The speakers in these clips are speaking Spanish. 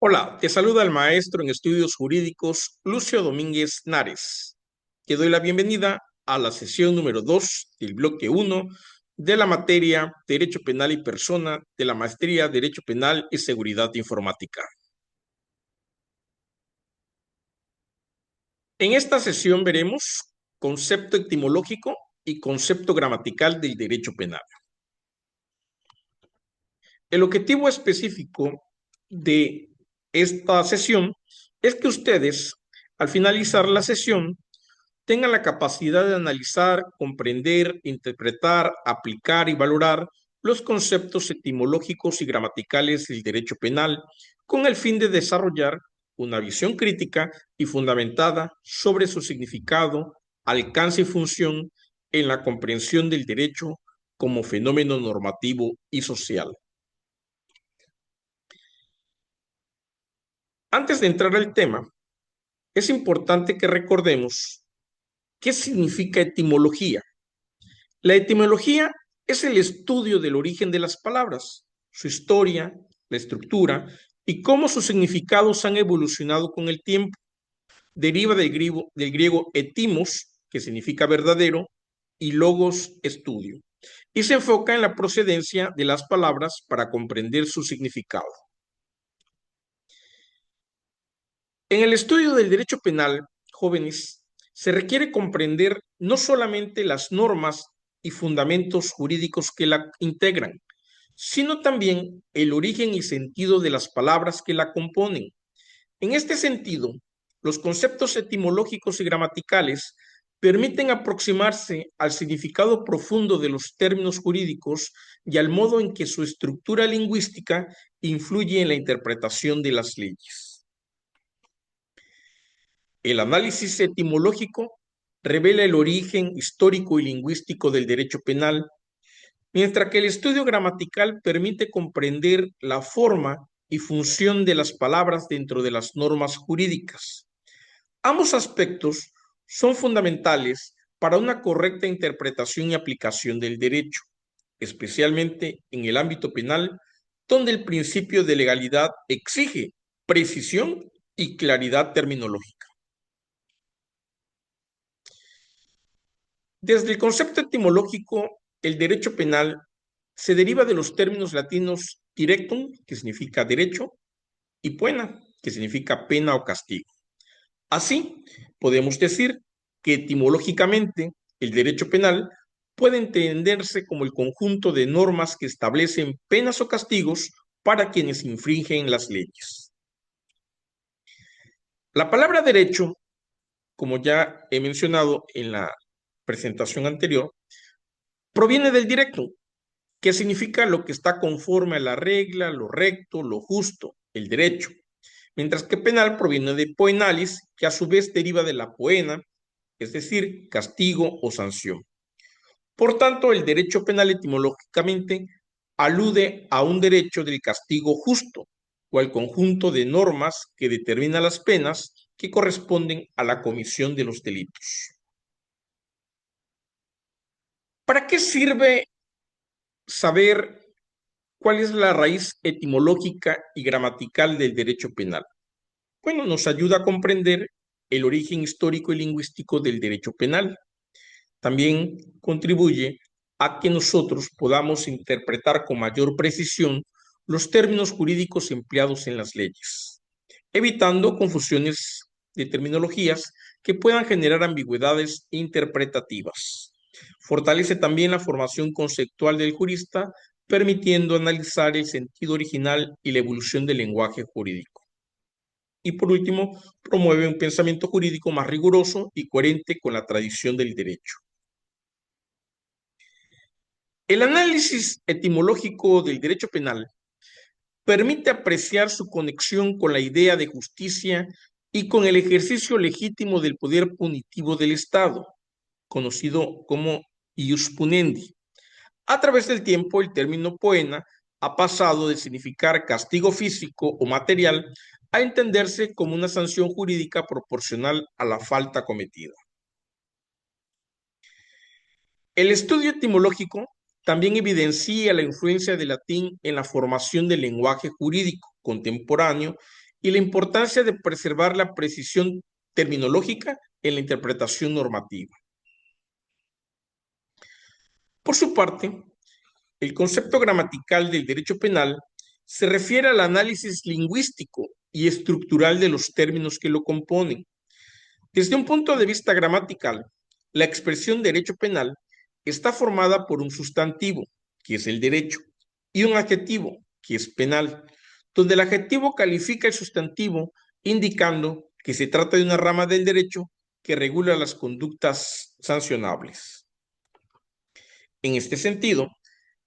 Hola, te saluda el maestro en estudios jurídicos Lucio Domínguez Nares. Te doy la bienvenida a la sesión número 2 del bloque 1 de la materia Derecho Penal y Persona de la maestría Derecho Penal y Seguridad Informática. En esta sesión veremos concepto etimológico y concepto gramatical del derecho penal. El objetivo específico de esta sesión es que ustedes, al finalizar la sesión, tengan la capacidad de analizar, comprender, interpretar, aplicar y valorar los conceptos etimológicos y gramaticales del derecho penal con el fin de desarrollar una visión crítica y fundamentada sobre su significado, alcance y función en la comprensión del derecho como fenómeno normativo y social. Antes de entrar al tema, es importante que recordemos qué significa etimología. La etimología es el estudio del origen de las palabras, su historia, la estructura y cómo sus significados han evolucionado con el tiempo. Deriva del griego etimos, que significa verdadero, y logos, estudio, y se enfoca en la procedencia de las palabras para comprender su significado. En el estudio del derecho penal, jóvenes, se requiere comprender no solamente las normas y fundamentos jurídicos que la integran, sino también el origen y sentido de las palabras que la componen. En este sentido, los conceptos etimológicos y gramaticales permiten aproximarse al significado profundo de los términos jurídicos y al modo en que su estructura lingüística influye en la interpretación de las leyes. El análisis etimológico revela el origen histórico y lingüístico del derecho penal, mientras que el estudio gramatical permite comprender la forma y función de las palabras dentro de las normas jurídicas. Ambos aspectos son fundamentales para una correcta interpretación y aplicación del derecho, especialmente en el ámbito penal, donde el principio de legalidad exige precisión y claridad terminológica. Desde el concepto etimológico, el derecho penal se deriva de los términos latinos directum, que significa derecho, y poena, que significa pena o castigo. Así, podemos decir que etimológicamente el derecho penal puede entenderse como el conjunto de normas que establecen penas o castigos para quienes infringen las leyes. La palabra derecho, como ya he mencionado en la presentación anterior, proviene del directo, que significa lo que está conforme a la regla, lo recto, lo justo, el derecho. Mientras que penal proviene de poenalis, que a su vez deriva de la poena, es decir, castigo o sanción. Por tanto, el derecho penal etimológicamente alude a un derecho del castigo justo o al conjunto de normas que determina las penas que corresponden a la comisión de los delitos. ¿Para qué sirve saber cuál es la raíz etimológica y gramatical del derecho penal? Bueno, nos ayuda a comprender el origen histórico y lingüístico del derecho penal. También contribuye a que nosotros podamos interpretar con mayor precisión los términos jurídicos empleados en las leyes, evitando confusiones de terminologías que puedan generar ambigüedades interpretativas. Fortalece también la formación conceptual del jurista, permitiendo analizar el sentido original y la evolución del lenguaje jurídico. Y por último, promueve un pensamiento jurídico más riguroso y coherente con la tradición del derecho. El análisis etimológico del derecho penal permite apreciar su conexión con la idea de justicia y con el ejercicio legítimo del poder punitivo del Estado, conocido como ius punendi. A través del tiempo, el término poena ha pasado de significar castigo físico o material a entenderse como una sanción jurídica proporcional a la falta cometida. El estudio etimológico también evidencia la influencia del latín en la formación del lenguaje jurídico contemporáneo y la importancia de preservar la precisión terminológica en la interpretación normativa. Por su parte, el concepto gramatical del derecho penal se refiere al análisis lingüístico y estructural de los términos que lo componen. Desde un punto de vista gramatical, la expresión derecho penal está formada por un sustantivo, que es el derecho, y un adjetivo, que es penal, donde el adjetivo califica el sustantivo indicando que se trata de una rama del derecho que regula las conductas sancionables. En este sentido,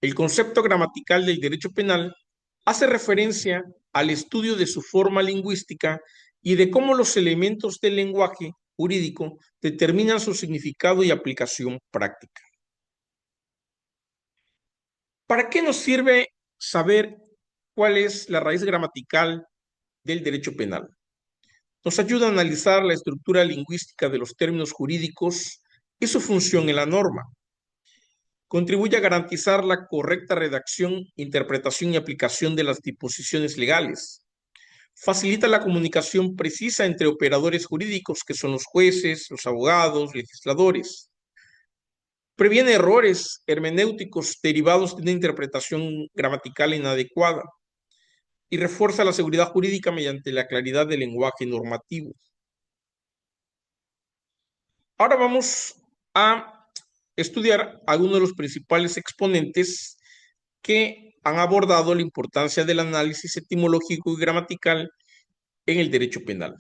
el concepto gramatical del derecho penal hace referencia al estudio de su forma lingüística y de cómo los elementos del lenguaje jurídico determinan su significado y aplicación práctica. ¿Para qué nos sirve saber cuál es la raíz gramatical del derecho penal? Nos ayuda a analizar la estructura lingüística de los términos jurídicos y su función en la norma. Contribuye a garantizar la correcta redacción, interpretación y aplicación de las disposiciones legales. Facilita la comunicación precisa entre operadores jurídicos, que son los jueces, los abogados, legisladores. Previene errores hermenéuticos derivados de una interpretación gramatical inadecuada y refuerza la seguridad jurídica mediante la claridad del lenguaje normativo. Ahora vamos a estudiar algunos de los principales exponentes que han abordado la importancia del análisis etimológico y gramatical en el derecho penal.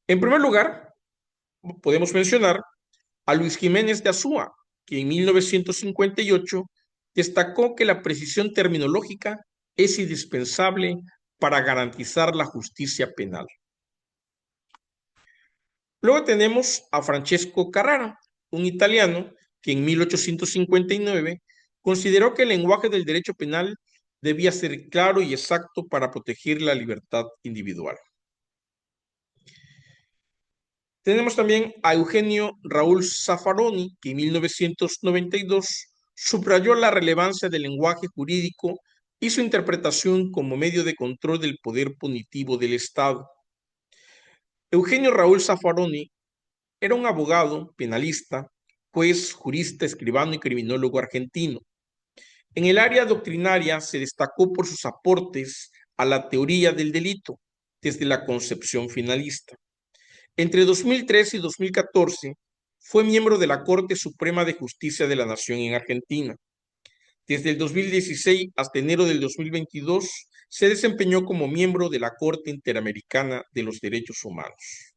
En primer lugar, podemos mencionar a Luis Jiménez de Azúa, que en 1958 destacó que la precisión terminológica es indispensable para garantizar la justicia penal. Luego tenemos a Francesco Carrara, un italiano que en 1859 consideró que el lenguaje del derecho penal debía ser claro y exacto para proteger la libertad individual. Tenemos también a Eugenio Raúl Zaffaroni, que en 1992 subrayó la relevancia del lenguaje jurídico y su interpretación como medio de control del poder punitivo del Estado. Eugenio Raúl Zaffaroni era un abogado, penalista, juez, jurista, escribano y criminólogo argentino. En el área doctrinaria se destacó por sus aportes a la teoría del delito desde la concepción finalista. Entre 2013 y 2014 fue miembro de la Corte Suprema de Justicia de la Nación en Argentina. Desde el 2016 hasta enero del 2022 se desempeñó como miembro de la Corte Interamericana de los Derechos Humanos.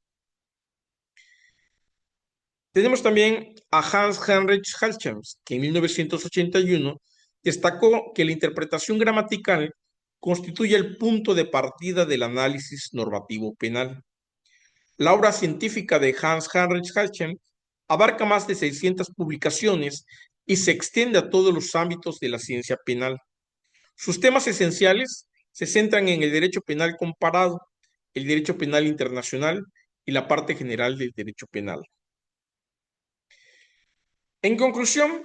Tenemos también a Hans Heinrich Halchams, que en 1981 destacó que la interpretación gramatical constituye el punto de partida del análisis normativo penal. La obra científica de Hans Heinrich Halchams abarca más de 600 publicaciones y se extiende a todos los ámbitos de la ciencia penal. Sus temas esenciales se centran en el derecho penal comparado, el derecho penal internacional y la parte general del derecho penal. En conclusión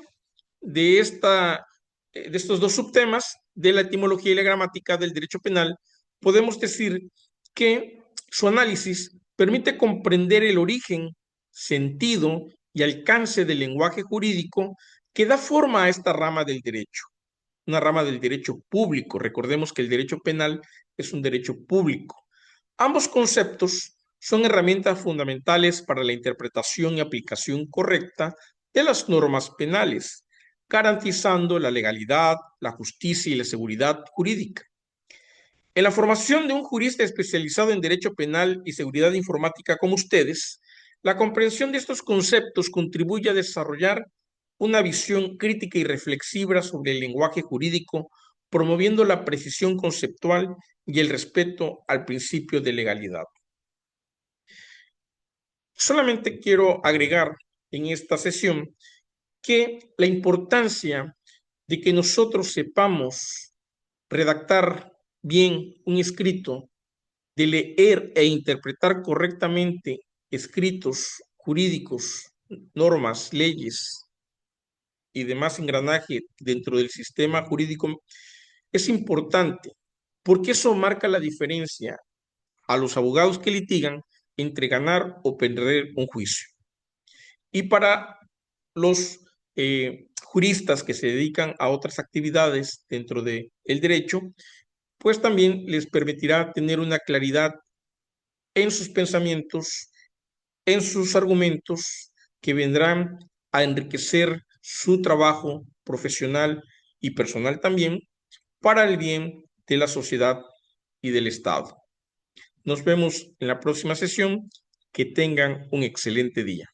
de estos dos subtemas, de la etimología y la gramática del derecho penal, podemos decir que su análisis permite comprender el origen, sentido y alcance del lenguaje jurídico que da forma a esta rama del derecho, una rama del derecho público. Recordemos que el derecho penal es un derecho público. Ambos conceptos son herramientas fundamentales para la interpretación y aplicación correcta de las normas penales, garantizando la legalidad, la justicia y la seguridad jurídica. En la formación de un jurista especializado en derecho penal y seguridad informática como ustedes, la comprensión de estos conceptos contribuye a desarrollar una visión crítica y reflexiva sobre el lenguaje jurídico, promoviendo la precisión conceptual y el respeto al principio de legalidad. Solamente quiero agregar en esta sesión que la importancia de que nosotros sepamos redactar bien un escrito, de leer e interpretar correctamente escritos jurídicos, normas, leyes y demás engranaje dentro del sistema jurídico, es importante porque eso marca la diferencia a los abogados que litigan entre ganar o perder un juicio. Y para los juristas que se dedican a otras actividades dentro del derecho, pues también les permitirá tener una claridad en sus pensamientos, en sus argumentos, que vendrán a enriquecer su trabajo profesional y personal también para el bien de la sociedad y del Estado. Nos vemos en la próxima sesión. Que tengan un excelente día.